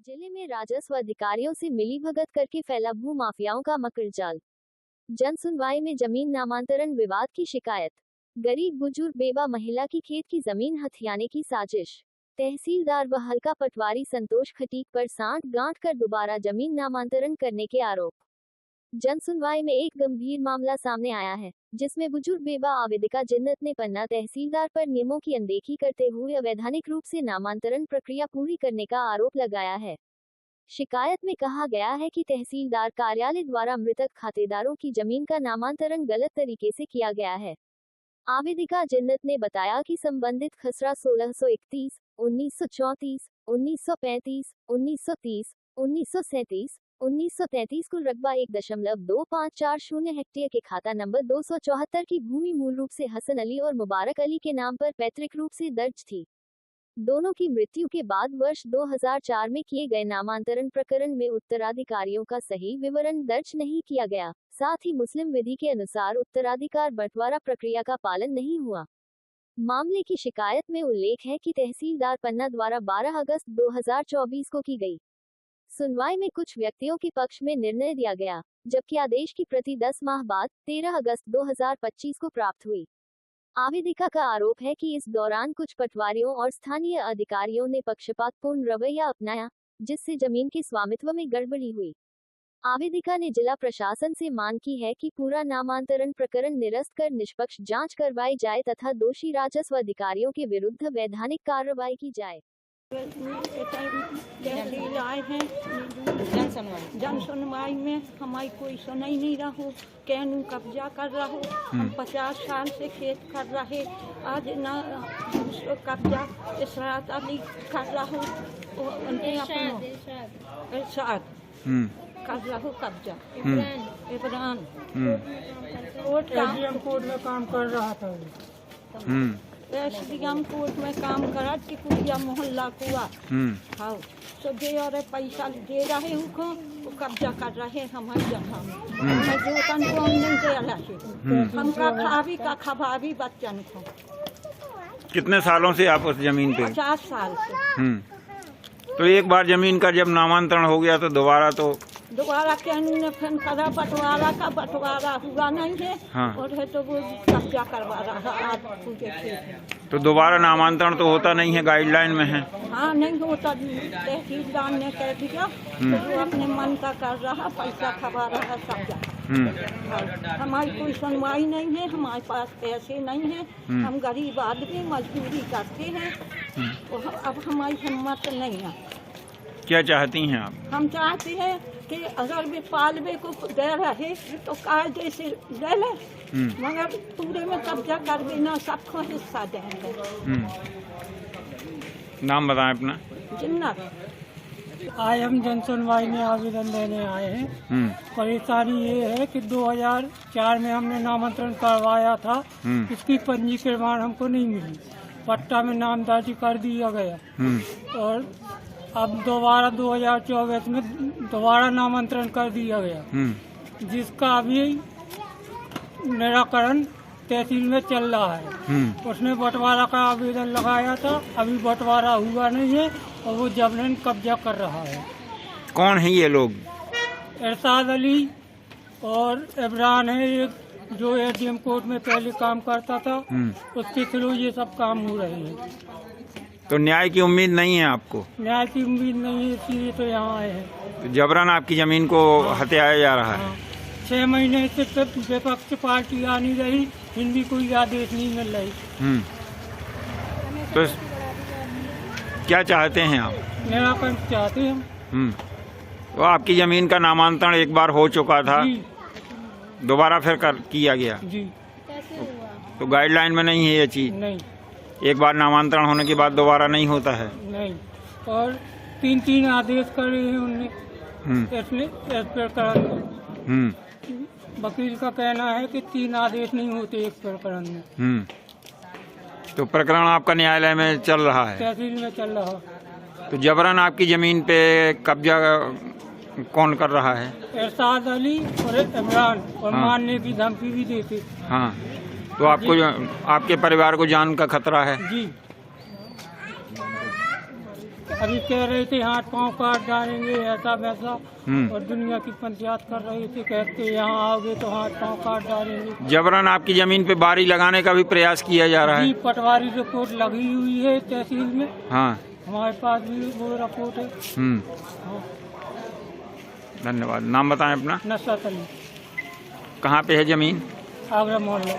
जिले में राजस्व अधिकारियों से मिलीभगत करके फैला भू माफियाओं का मकड़जाल। जन सुनवाई में जमीन नामांतरण विवाद की शिकायत। गरीब बुजुर्ग बेवा महिला की खेत की जमीन हथियाने की साजिश। तहसीलदार व हल्का पटवारी संतोष खटीक पर सांठ गांठ कर दोबारा जमीन नामांतरण करने के आरोप। जन सुनवाई में एक गंभीर मामला सामने आया है, जिसमें बुजुर्ग बेवा आवेदिका जिन्नत ने पन्ना तहसीलदार पर नियमों की अनदेखी करते हुए अवैधानिक रूप से नामांतरण प्रक्रिया पूरी करने का आरोप लगाया है। शिकायत में कहा गया है कि तहसीलदार कार्यालय द्वारा मृतक खातेदारों की जमीन का नामांतरण गलत तरीके से किया गया है। आवेदिका जिन्नत ने बताया कि संबंधित खसरा 1631, 1934, 1935, 1930, 1937, 1933 कुल रकबा 1.2540 हेक्टेयर के खाता नंबर 274 की भूमि मूल रूप से हसन अली और मुबारक अली के नाम पर पैतृक रूप से दर्ज थी। दोनों की मृत्यु के बाद वर्ष 2004 में किए गए नामांतरण प्रकरण में उत्तराधिकारियों का सही विवरण दर्ज नहीं किया गया, साथ ही मुस्लिम विधि के अनुसार उत्तराधिकार बंटवारा प्रक्रिया का पालन नहीं हुआ। मामले की शिकायत में उल्लेख है कि तहसीलदार पन्ना द्वारा 12 अगस्त 2024 को की गई सुनवाई में कुछ व्यक्तियों के पक्ष में निर्णय दिया गया, जबकि आदेश की प्रति 10 माह बाद 13 अगस्त 2025 को प्राप्त हुई। आवेदिका का आरोप है कि इस दौरान कुछ पटवारियों और स्थानीय अधिकारियों ने पक्षपातपूर्ण रवैया अपनाया, जिससे जमीन के स्वामित्व में गड़बड़ी हुई। आवेदिका ने जिला प्रशासन से मांग की है कि पूरा नामांतरण प्रकरण निरस्त कर निष्पक्ष जांच करवाई जाए तथा दोषी राजस्व अधिकारियों के विरुद्ध वैधानिक कार्रवाई की जाए। आए हैं जन सुनवाई में हमारी कोई सुनाई नहीं रहा, कैनू कब्जा कर रहा हो। हम 50 साल से खेत कर रहे, आज ना कब्जा इशरात अली कर रहा हो, इरशाद कर रहा हो कब्जा। इमरान कोर्ट में काम कर रहा था। एसडीएम कोर्ट में काम करा, टिकुलिया मोहल्ला कुआ। हाँ, तो दे और पैसा दे रहे उनको, वो कब्जा कर रहे हमारी जगह में। जो कन को हम नहीं दे रहे, हमका खभावी बच्चन को। कितने सालों से आप उस जमीन पे? 50 साल से। तो एक बार जमीन का जब नामांतरण हो गया तो दोबारा कैनून ने फिर करा, बंटवारा हुआ नहीं है। हाँ। और है तो वो कब्जा करवा रहा आज पूरे खेत। तो दोबारा नामांतरण तो होता नहीं है, गाइडलाइन में है। हाँ, नहीं होता। तहसीलदार ने कह दिया तो वो अपने मन का कर रहा, पैसा खबा रहा कब्जा। हमारी कोई सुनवाई नहीं है, हमारे पास पैसे नहीं है, हम गरीब आदमी मजदूरी करते हैं। अब हमारी हिम्मत नहीं है। क्या चाहती हैं आप? हम चाहते हैं कि अगर वे पालवे को दे रहे तो कायदे से ले ले, मगर पूरे में कब्जा कर देना, सबको हिस्सा देंगे। नाम बताएं अपना। जिन्नत। आज हम जन सुनवाई में आवेदन देने आए हैं। परेशानी ये है कि 2004 में हमने नामांतरण करवाया था, इसकी पंजीकरण हमको नहीं मिली, पट्टा में नामदर्जी कर दिया गया और अब दोबारा 2024 में दोबारा नामांतरण कर दिया गया, जिसका अभी निराकरण तहसील में चल रहा है। उसने बंटवारा का आवेदन लगाया था, अभी बंटवारा हुआ नहीं है और वो जबरन कब्जा कर रहा है। कौन है ये लोग? इरशाद अली और इमरान है एक, जो एसडीएम कोर्ट में पहले काम करता था, उसके थ्रू ये सब काम हो रहे हैं। तो न्याय की उम्मीद नहीं है आपको? न्याय की उम्मीद नहीं है, इसलिए तो यहाँ आए हैं। तो जबरन आपकी जमीन को हथियाया जा रहा है। 6 महीने से विपक्ष पार्टी आ नहीं रही, हिंदी कोई आदेश नहीं मिल रही। तो क्या चाहते हैं आप? निराकरण चाहते हैं। तो आपकी जमीन का नामांतरण एक बार हो चुका था, दोबारा फिर किया गया जी। तो गाइडलाइन में नहीं है ये चीज? नहीं, एक बार नामांतरण होने के बाद दोबारा नहीं होता है। नहीं, और 3 आदेश करे हैं उनने, इस प्रकरण। वकील का कहना है कि 3 आदेश नहीं होते एक प्रकरण में। तो प्रकरण आपका न्यायालय में चल रहा है? तहसील में चल रहा। तो जबरन आपकी जमीन पे कब्जा कौन कर रहा है? इरशाद अली और इमरान, और मारने की धमकी भी देते। हाँ, तो आपको आपके परिवार को जान का खतरा है? जी। अभी कह रहे थे हाथ पांव काट डालेंगे ऐसा वैसा, और दुनिया की पंचायत कर रही थी, कहते यहाँ आओगे तो हाथ पांव काट डालेंगे। जबरन आपकी जमीन पे बारी लगाने का भी प्रयास किया जा रहा है। जी, पटवारी रिपोर्ट लगी हुई है तहसील में। हाँ, हमारे पास भी वो रिपोर्ट है। हाँ। धन्यवाद। नाम बताएं अपना। नशा तली, कहाँ पे है जमीन? आगरा मोहल्ला।